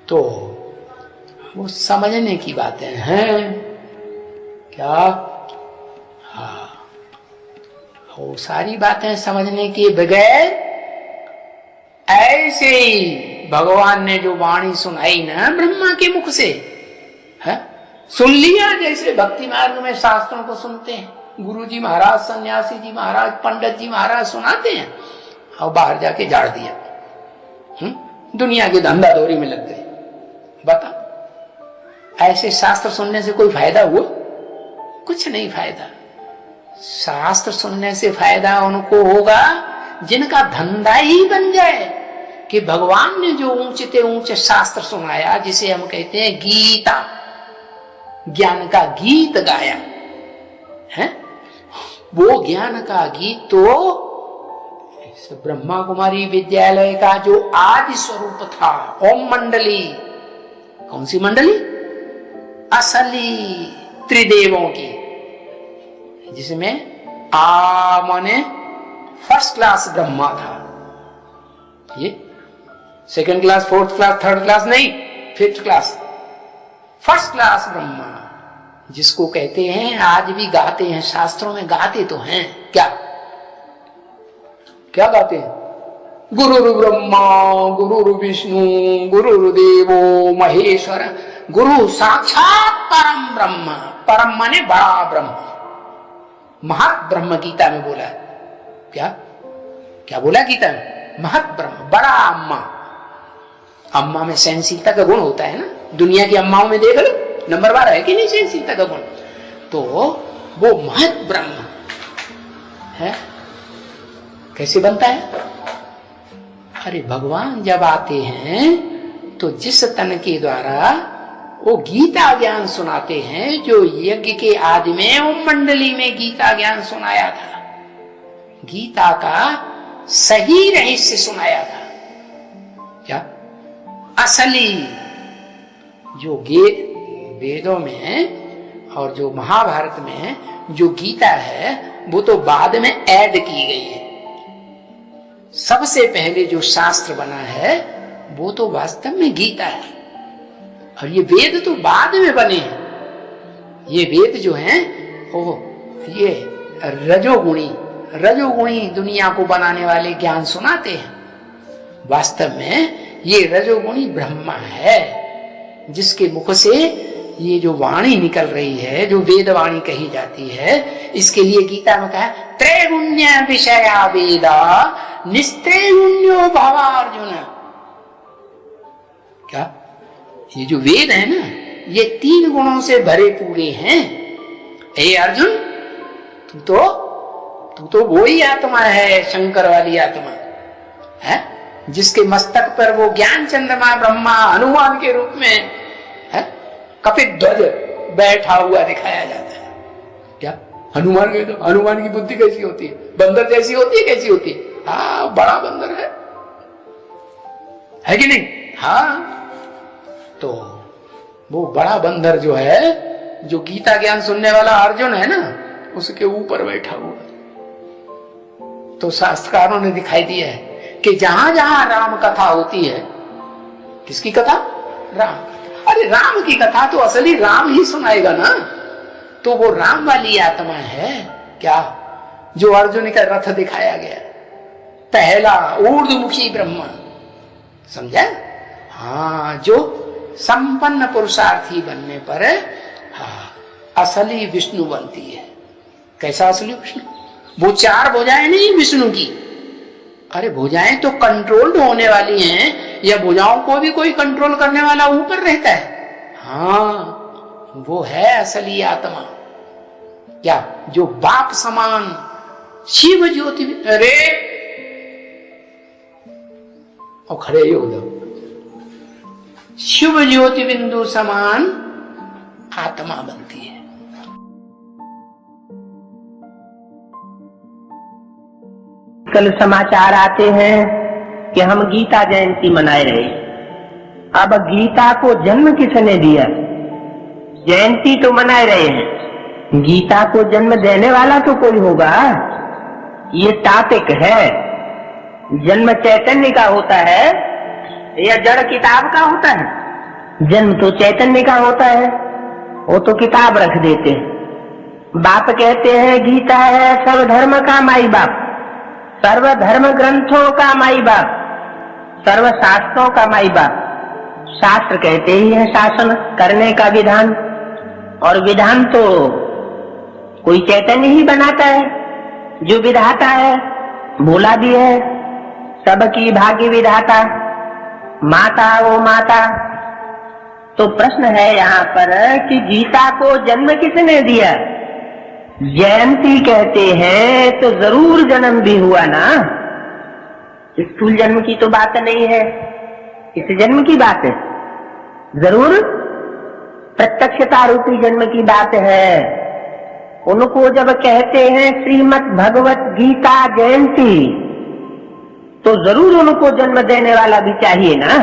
तो वो समझने की बातें हैं क्या? हाँ, वो सारी बातें समझने के बगैर ऐसे ही भगवान ने जो वाणी सुनाई ना ब्रह्मा के मुख से, है सुन लिया। जैसे भक्ति मार्ग में शास्त्रों को सुनते हैं, गुरु जी महाराज, सन्यासी जी महाराज, पंडित जी महाराज सुनाते हैं, और बाहर जाके झाड़ दिया, दुनिया की धंधा दौरी में लग गए। बता, ऐसे शास्त्र सुनने से कोई फायदा हुआ? कुछ नहीं फायदा। शास्त्र सुनने से फायदा उनको होगा जिनका धंधा ही बन जाए कि भगवान ने जो ऊंचे से ऊंचे शास्त्र सुनाया, जिसे हम कहते हैं गीता, ज्ञान का गीत गाया है, वो ज्ञान का गीत तो ब्रह्मा कुमारी विद्यालय का जो आदि स्वरूप था, ओम मंडली। कौन सी मंडली? असली त्रिदेवों की, जिसमें आ माने फर्स्ट क्लास ब्रह्मा था। ये second class, fourth class, third class नहीं, fifth class, first class Brahma, जिसको कहते हैं, आज भी गाते हैं शास्त्रों में, गाते तो हैं क्या? क्या गाते हैं? गुरु ब्रह्मा गुरु विष्णु गुरुदेवो महेश्वर, गुरु साक्षात परम ब्रह्म। परम माने बड़ा ब्रह्म, महत ब्रह्म गीता में बोला है। क्या क्या बोला गीता में? महत ब्रह्म, बड़ा अम्मा। अम्मा में सहनशीलता का गुण होता है ना, दुनिया की अम्माओं में देख लो, नंबर 12 है कि नहीं सहनशीलता का गुण? तो वो महत ब्रह्म है। कैसे बनता है? अरे भगवान जब आते हैं तो जिस तन के द्वारा वो गीता ज्ञान सुनाते हैं, जो यज्ञ के आदि में ओम मंडली में गीता ज्ञान सुनाया था, गीता का सही रहस्य सुनाया था। क्या? असली जो वेदों में और जो महाभारत में जो गीता है, वो तो बाद में ऐड की गई है। सबसे पहले जो शास्त्र बना है वो तो वास्तव में गीता है, और ये वेद तो बाद में बने हैं। ये वेद जो हैं वो ये रजोगुणी दुनिया को बनाने वाले ज्ञान सुनाते हैं। वास्तव में ये रजोगुणी ब्रह्मा है, जिसके मुख से ये जो वाणी निकल रही है, जो वेद वाणी कही जाती है, इसके लिए गीता में कहा त्रैगुण्य विषया वेदा निस्त्रैगुण्यो भवार्जुन। क्या? ये जो वेद है ना, ये 3 गुणों से भरे पूरे हैं। हे अर्जुन, तू तो वो ही आत्मा है, शंकर वाली आत्मा है, जिसके मस्तक पर वो ज्ञान चंद्रमा ब्रह्मा हनुमान के रूप में है, कपित ध्वज बैठा हुआ दिखाया जाता है। क्या? हनुमान की बुद्धि कैसी होती है? बंदर जैसी होती है? कैसी होती है? हाँ, बड़ा बंदर है कि नहीं? हाँ, तो वो बड़ा बंदर जो है, जो गीता ज्ञान सुनने वाला अर्जुन है ना, उसके ऊपर बैठा हुआ। तो शास्त्रकारों ने दिखाई दिया है कि जहां जहां राम कथा होती है, किसकी कथा? राम कथा। अरे राम की कथा तो असली राम ही सुनाएगा ना, तो वो राम वाली आत्मा है। क्या? जो अर्जुन का रथ दिखाया गया, पहला ऊर्ध्वमुखी ब्रह्मा, समझा? हाँ, जो संपन्न पुरुषार्थी बनने पर असली विष्णु बनती है। कैसा असली विष्णु? वो 4 भुजाएं नहीं विष्णु की। अरे भुजाएं तो कंट्रोल्ड होने वाली हैं, या भुजाओं को भी कोई कंट्रोल करने वाला ऊपर रहता है? हाँ, वो है असली आत्मा। क्या? जो बाप समान शिव ज्योति। अरे और खड़े ही हो जाओ। शिव ज्योति बिंदु समान आत्मा बनती है। कल समाचार आते हैं कि हम गीता जयंती मनाए रहे। अब गीता को जन्म किसने दिया? जयंती तो मनाए रहे हैं, गीता को जन्म देने वाला तो कोई होगा। ये टॉपिक है, जन्म चैतन्य का होता है या जड़ किताब का होता है? जन्म तो चैतन्य का होता है, वो तो किताब रख देते हैं। बाप कहते हैं गीता है सर्व धर्म का माई बाप, सर्व धर्म ग्रंथों का माई बाप, सर्व शास्त्रों का माई बाप। शास्त्र कहते ही है शासन करने का विधान, और विधान तो कोई चैतन्य ही बनाता है, जो विधाता है, बोला भी है सबकी भाग्य विधाता, माता वो माता। तो प्रश्न है यहाँ पर कि गीता को जन्म किसने दिया? जयंती कहते हैं तो जरूर जन्म भी हुआ ना, स्थूल जन्म की तो बात नहीं है, इस जन्म की बात है, जरूर प्रत्यक्षता रूपी जन्म की बात है। उनको जब कहते हैं श्रीमद् भगवत गीता जयंती, तो जरूर उनको जन्म देने वाला भी चाहिए ना।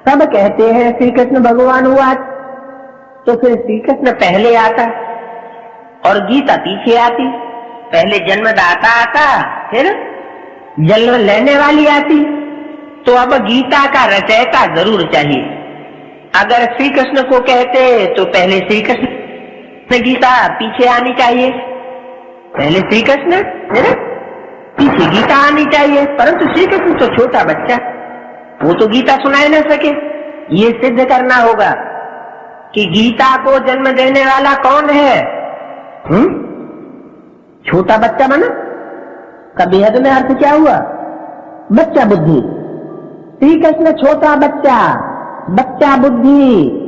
सब कहते हैं श्री कृष्ण भगवान हुआ, तो फिर श्री कृष्ण पहले आता और गीता पीछे आती। पहले जन्मदाता आता, फिर जन्म लेने वाली आती। तो अब गीता का रचयिता जरूर चाहिए। अगर श्री कृष्ण को कहते तो पहले श्री कृष्ण गीता पीछे आनी चाहिए, पहले श्री कृष्ण फिर पीछे गीता आनी चाहिए। परंतु श्री कृष्ण तो छोटा बच्चा, वो तो गीता सुनाए ना सके। ये सिद्ध करना होगा कि गीता को जन्म देने वाला कौन है। छोटा बच्चा बना का बेहद में अर्थ क्या हुआ? बच्चा बुद्धि। श्री कृष्ण छोटा बच्चा, बच्चा बुद्धि।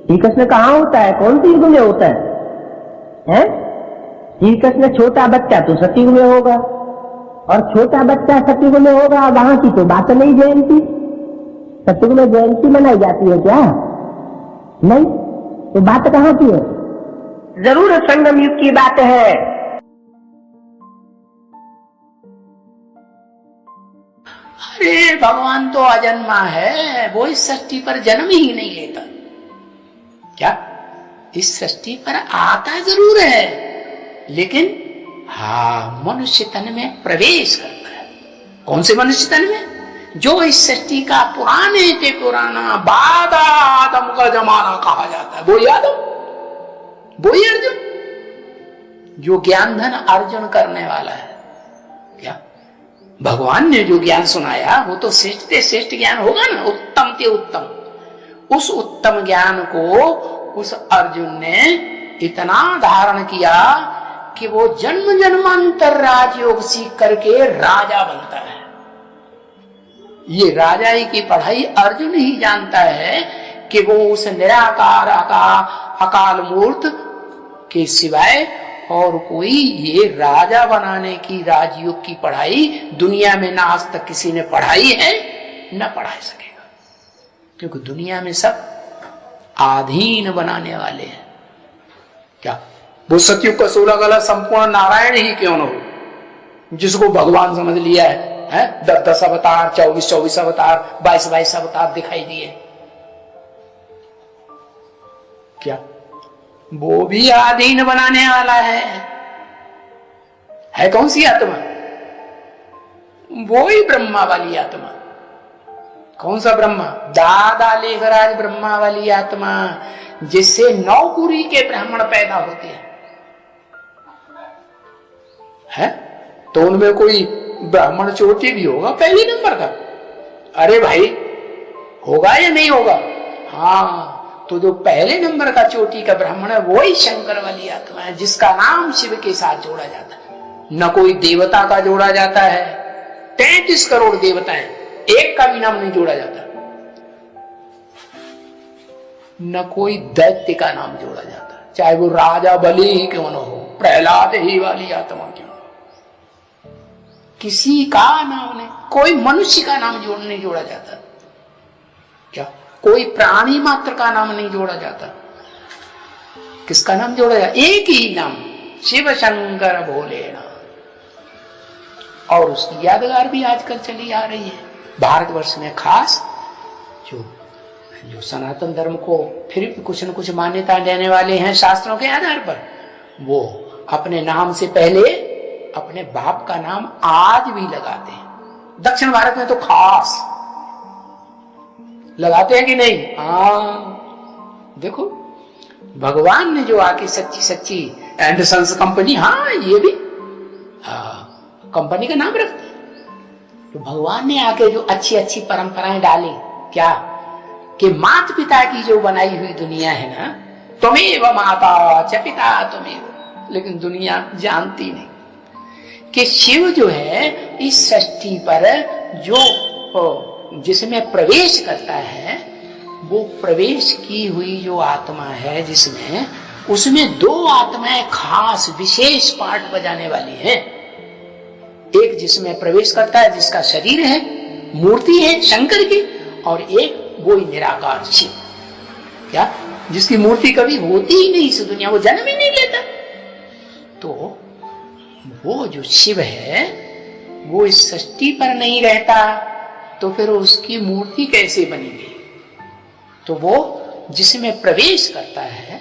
श्री कृष्ण कहाँ होता है, कौन सी युग में होता है? श्री कृष्ण छोटा बच्चा तो सतयुग में होगा, और छोटा बच्चा सतयुग में होगा, वहां की तो बात नहीं। जयंती सतयुग में जयंती मनाई जाती है क्या? नहीं, तो बात कहाँ की है? जरूर संगम युग की बात है। अरे भगवान तो अजन्मा है, वो इस सृष्टि पर जन्म ही नहीं लेता क्या? इस सृष्टि पर आता जरूर है, लेकिन मनुष्य तन में प्रवेश करता है। कौन से मनुष्य तन में? जो इस सृष्टि का पुराने के पुराना बादा आदम का जमाना कहा जाता है, वो आदम, वो ही अर्जुन, जो ज्ञान धन अर्जन करने वाला है। क्या भगवान ने जो ज्ञान सुनाया वो तो श्रेष्ठ से श्रेष्ठ ज्ञान होगा ना, उत्तम से उत्तम। उस उत्तम ज्ञान को उस अर्जुन ने इतना धारण किया कि वो जन्म जन्मांतर राजयोग सीख करके राजा बनता है। ये राजाई की पढ़ाई अर्जुन ही जानता है कि वो उस निराकार अकाल मूर्त के सिवाय और कोई ये राजा बनाने की राजयोग की पढ़ाई दुनिया में ना आज तक किसी ने पढ़ाई है, न पढ़ा सकेगा। क्योंकि दुनिया में सब आधीन बनाने वाले हैं। क्या वो सतयुग का 16 गला संपूर्ण नारायण ही क्यों न हो, जिसको भगवान समझ लिया है? 10-10 अवतार, 24-24 अवतार, 22-22 अवतार दिखाई दिए। क्या वो भी आधीन बनाने वाला है कौन सी आत्मा? वो ही ब्रह्मा वाली आत्मा। कौन सा ब्रह्मा? दादा लेखराज ब्रह्मा वाली आत्मा, जिससे नौकुरी के ब्राह्मण पैदा होते हैं। तो उनमें कोई ब्राह्मण चोटी भी होगा पहले नंबर का? अरे भाई, होगा या नहीं होगा? हाँ, तो जो पहले नंबर का चोटी का ब्राह्मण है वो ही शंकर वाली आत्मा है, जिसका नाम शिव के साथ जोड़ा जाता है। न कोई देवता का जोड़ा जाता है, 33 करोड़ देवता हैं, एक का भी नाम नहीं जोड़ा जाता। न कोई दैत्य का नाम जोड़ा जाता, चाहे वो राजा बलि ही क्यों न हो, प्रहलाद ही वाली आत्मा क्यों न हो, किसी का नाम नहीं। कोई मनुष्य का नाम नहीं जोड़ा जाता। क्या कोई प्राणी मात्र का नाम नहीं जोड़ा जाता? किसका नाम जोड़ा जाता? एक ही नाम, शिव शंकर भोलेनाथ। और उसकी यादगार भी आजकल चली आ रही है भारतवर्ष में, खास जो सनातन धर्म को फिर भी कुछ न कुछ मान्यता देने वाले हैं शास्त्रों के आधार पर, वो अपने नाम से पहले अपने बाप का नाम आज भी लगाते हैं। दक्षिण भारत में तो खास लगाते हैं कि नहीं? हाँ, देखो भगवान ने जो आके सच्ची सच्ची एंडरसन्स कंपनी, हाँ ये भी कंपनी का नाम रखते हैं। तो भगवान ने आके जो अच्छी अच्छी परंपराएं डाली, क्या कि माता पिता की जो बनाई हुई दुनिया है ना, त्वमेव माता च पिता त्वमेव, लेकिन दुनिया जानती नहीं कि शिव जो है इस सृष्टि पर जो जिसमें प्रवेश करता है, वो प्रवेश की हुई जो आत्मा है जिसमें, उसमें दो आत्माएं खास विशेष पार्ट बजाने वाली हैं। एक जिसमें प्रवेश करता है जिसका शरीर है, मूर्ति है शंकर की, और एक वो निराकार शिव, क्या जिसकी मूर्ति कभी होती ही नहीं इस दुनिया, वो जन्म ही नहीं लेता। तो वो जो शिव है वो इस सृष्टि पर नहीं रहता, तो फिर उसकी मूर्ति कैसे बनेगी? तो वो जिसमें प्रवेश करता है,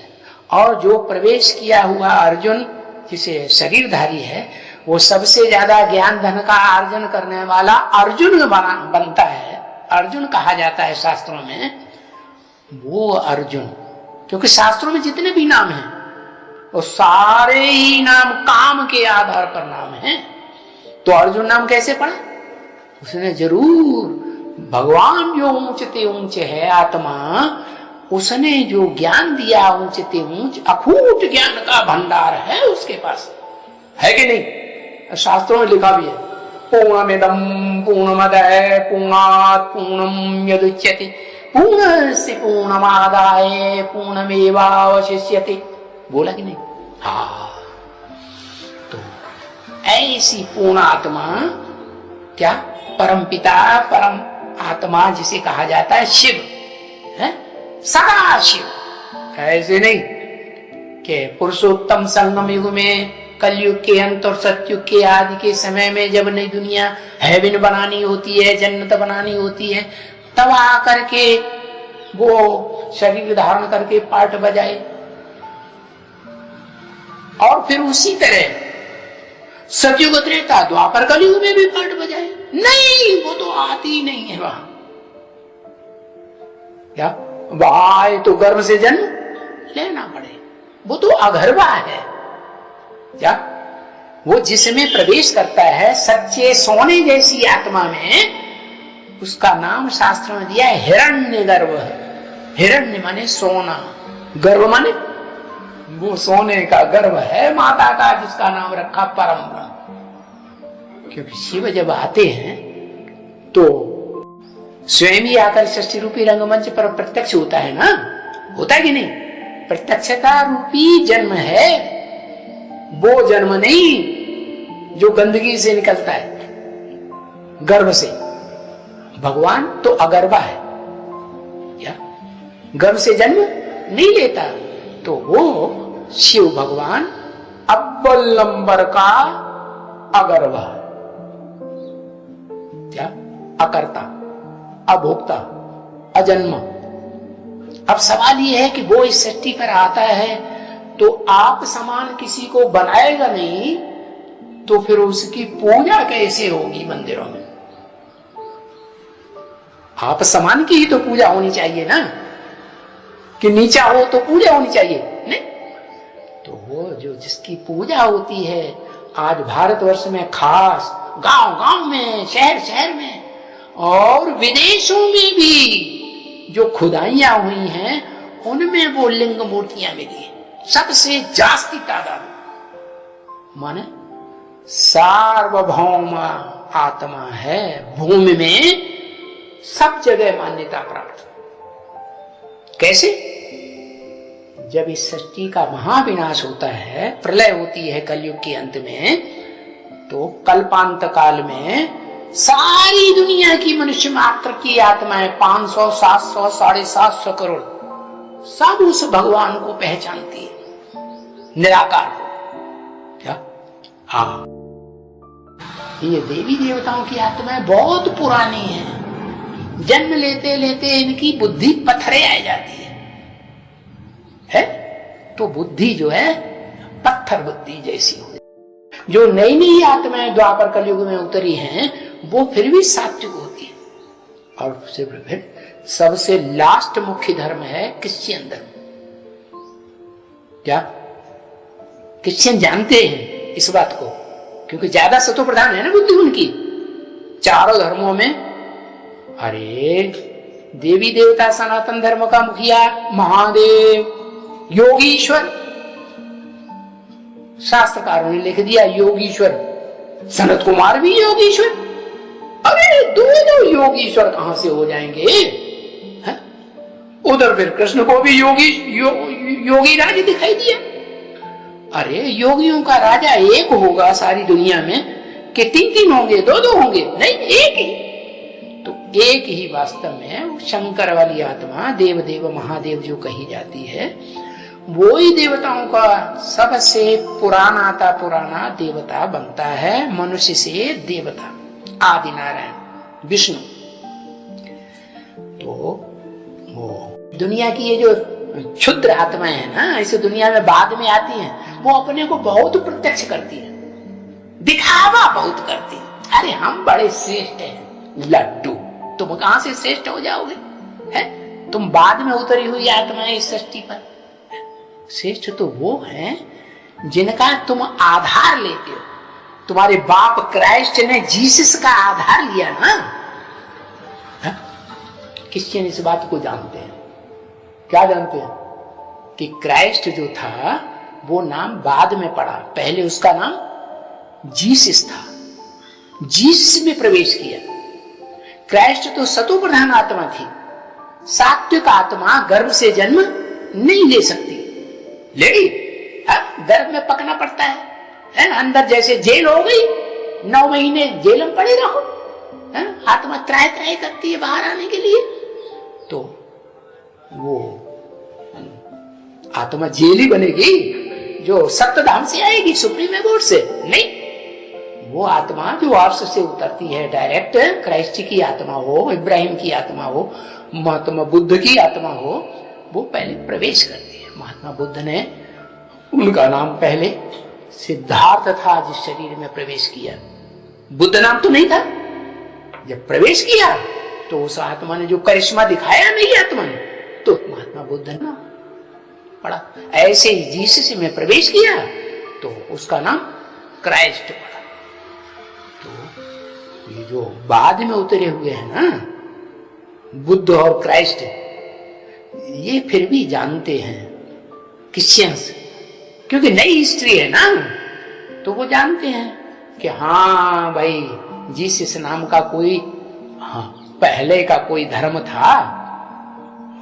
और जो प्रवेश किया हुआ अर्जुन जिसे शरीरधारी है, वो सबसे ज्यादा ज्ञान धन का अर्जन करने वाला अर्जुन बनता है। अर्जुन कहा जाता है शास्त्रों में, वो अर्जुन, क्योंकि शास्त्रों में जितने भी नाम हैं वो सारे ही नाम काम के आधार पर नाम हैं। तो अर्जुन नाम कैसे पड़ा? उसने जरूर भगवान जो ऊंचते ऊंचे है आत्मा, उसने जो ज्ञान दिया ऊंचते ऊंच अखूट ज्ञान का भंडार है उसके पास, है कि नहीं? शास्त्रों में लिखा भी है, पूर्णमिदं पूर्णमदः पूर्णात् पूर्णं यदुच्यते पूर्णस्य पूर्णमादाय पूर्णमेवावशिष्यते, बोला कि नहीं? हाँ, तो ऐसी पूर्ण आत्मा, क्या परम पिता परम आत्मा जिसे कहा जाता है शिव है, सदा शिव। ऐसे नहीं कि पुरुषोत्तम संगम युग में, कलयुग के अंत और सतयुग के आदि के समय में जब नई दुनिया हेवन बनानी होती है, जन्नत बनानी होती है, तब आकर के वो शरीर धारण करके पाठ बजाए, और फिर उसी तरह सतयुग त्रेता द्वापर कलयुग में भी पाठ बजाए। नहीं, वो तो आती ही नहीं है वहां। क्या वहां तो गर्भ से जन्म लेना पड़े, वो तो अगर्भा है। क्या वो जिसमें प्रवेश करता है सच्चे सोने जैसी आत्मा में, उसका नाम शास्त्र में दिया है हिरण्य गर्भ। हिरण्य माने सोना, गर्भ माने वो सोने का गर्भ है माता का, जिसका नाम रखा परम ब्रह्म। क्योंकि शिव जब आते हैं तो स्वयं ही आकर षष्ठी रूपी रंगमंच पर प्रत्यक्ष होता है ना, होता है कि नहीं? प्रत्यक्षता रूपी जन्म है, वो जन्म नहीं जो गंदगी से निकलता है गर्भ से। भगवान तो अगर्भा है, क्या गर्भ से जन्म नहीं लेता। तो वो शिव भगवान अव्वल नंबर का अगर्भा, क्या अकर्ता, अभोक्ता, अजन्म। अब सवाल ये है कि वो इस सृष्टि पर आता है तो आप समान किसी को बनाएगा नहीं, तो फिर उसकी पूजा कैसे होगी मंदिरों में? आप समान की ही तो पूजा होनी चाहिए ना, कि नीचा हो तो पूजा होनी चाहिए नहीं? तो वो जो जिसकी पूजा होती है आज भारतवर्ष में, खास गांव गांव में, शहर शहर में और विदेशों में भी जो खुदाइयां हुई हैं, उनमें वो लिंग मूर्तियां मिली सबसे जास्ती तादाद, माने सार्वभौम आत्मा है, भूमि में सब जगह मान्यता प्राप्त। कैसे? जब इस सृष्टि का महाविनाश होता है, प्रलय होती है कलयुग के अंत में, तो कल्पांत काल में सारी दुनिया की मनुष्य मात्र की आत्माएं 500, 700, 750 करोड़ सब उस भगवान को पहचानती है, निराकार को। क्या? हाँ, ये देवी देवताओं की आत्माएं बहुत पुरानी हैं, जन्म लेते लेते इनकी बुद्धि पत्थरे आ जाती है? तो बुद्धि जो है पत्थर बुद्धि जैसी हो। जो नई नई आत्माएं द्वापर कलयुग में उतरी हैं, वो फिर भी सात्विक होती है, और फिर सबसे लास्ट मुख्य धर्म है क्रिश्चियन धर्म। क्या क्रिश्चियन जानते हैं इस बात को? क्योंकि ज्यादा सतो प्रधान है ना बुद्धि उनकी चारों धर्मों में। अरे देवी देवता सनातन धर्म का मुखिया महादेव योगीश्वर, शास्त्रकारों ने लिख दिया योगीश्वर। सनत कुमार भी योगीश्वर। अरे दो योगीश्वर कहां से हो जाएंगे? है? उधर फिर कृष्ण को भी योगी राज दिखाई दिया। अरे योगियों का राजा एक होगा सारी दुनिया में कि तीन तीन होंगे, दो दो होंगे? नहीं, एक ही। तो एक ही वास्तव में शंकर वाली आत्मा देव देव महादेव जो कही जाती है, वो ही देवताओं का सबसे पुराना देवता बनता है। मनुष्य से देवता आदि नारायण विष्णु। तो वो दुनिया की ये जो क्षुद्र आत्माएं है ना, इस दुनिया में बाद में आती हैं, वो अपने को बहुत प्रत्यक्ष करती है, दिखावा बहुत करती है। अरे हम बड़े श्रेष्ठ हैं लड्डू, तुम कहां से श्रेष्ठ हो जाओगे? है तुम बाद में उतरी हुई आत्माएं इस सृष्टि पर। श्रेष्ठ तो वो हैं जिनका तुम आधार लेते हो। तुम्हारे बाप क्राइस्ट ने जीसस का आधार लिया ना। क्रिश्चियन इस बात को जानते हैं। क्या जानते हैं? कि क्राइस्ट जो था वो नाम बाद में पड़ा, पहले उसका नाम जीसस था। जीसस में प्रवेश किया। क्राइस्ट तो सतो प्रधान आत्मा थी। सात्विक आत्मा गर्भ से जन्म नहीं ले सकती, लेडी गर्भ में पकना पड़ता है ना। अंदर जैसे जेल हो गई, 9 महीने जेल में पड़े रहो, आत्मा त्राय त्राय करती है बाहर आने के लिए। तो वो आत्मा जेल ही बनेगी जो सप्तधाम से आएगी, सुप्रीम कोर्ट से नहीं। वो आत्मा जो अर्श से उतरती है डायरेक्ट, क्राइस्ट की आत्मा हो, इब्राहिम की आत्मा हो, महात्मा बुद्ध की आत्मा हो, वो पहले प्रवेश करती है। महात्मा बुद्ध ने, उनका नाम पहले सिद्धार्थ था जिस शरीर में प्रवेश किया, बुद्ध नाम तो नहीं था। जब प्रवेश किया तो उस आत्मा ने जो करिश्मा दिखाया नहीं आत्मा ने, तो महात्मा बुद्ध ने पड़ा। ऐसे ही जीसस में प्रवेश किया तो उसका नाम क्राइस्ट पड़ा। तो ये जो बाद में उतरे हुए हैं ना बुद्ध और क्राइस्ट, ये फिर भी जानते हैं क्रिश्चियंस, क्योंकि नई हिस्ट्री है ना, तो वो जानते हैं कि हाँ भाई जीसस नाम का कोई पहले का कोई धर्म था,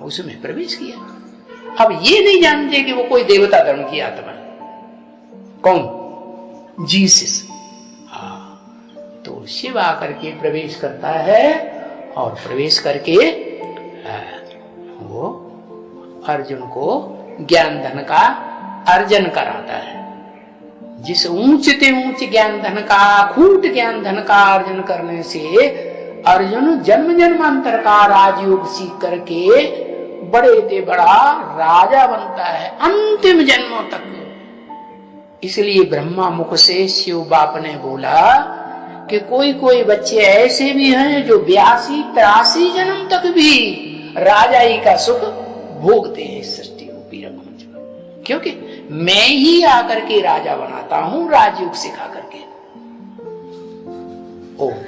उसमें प्रवेश किया। अब ये नहीं जानते कि वो कोई देवता धर्म की आत्मा है। कौन? जीसस। तो शिव आकर के प्रवेश करता है और प्रवेश करके वो अर्जुन को ज्ञान धन का अर्जन कराता है। जिस ऊंचते ऊंच ज्ञान धन का, खूट ज्ञान धन का अर्जन करने से अर्जुन जन्म जन्मांतर का राजयोग सीख करके बड़े से बड़ा राजा बनता है अंतिम जन्मों तक। इसलिए ब्रह्मा मुख से शिव बाप ने बोला कि कोई कोई बच्चे ऐसे भी हैं जो 82-83 जन्म तक भी राजाई का सुख भोगते हैं इस सृष्टि रूपी रंगमंच पर, क्योंकि मैं ही आकर के राजा बनाता हूं राजयोग सिखा करके। ओम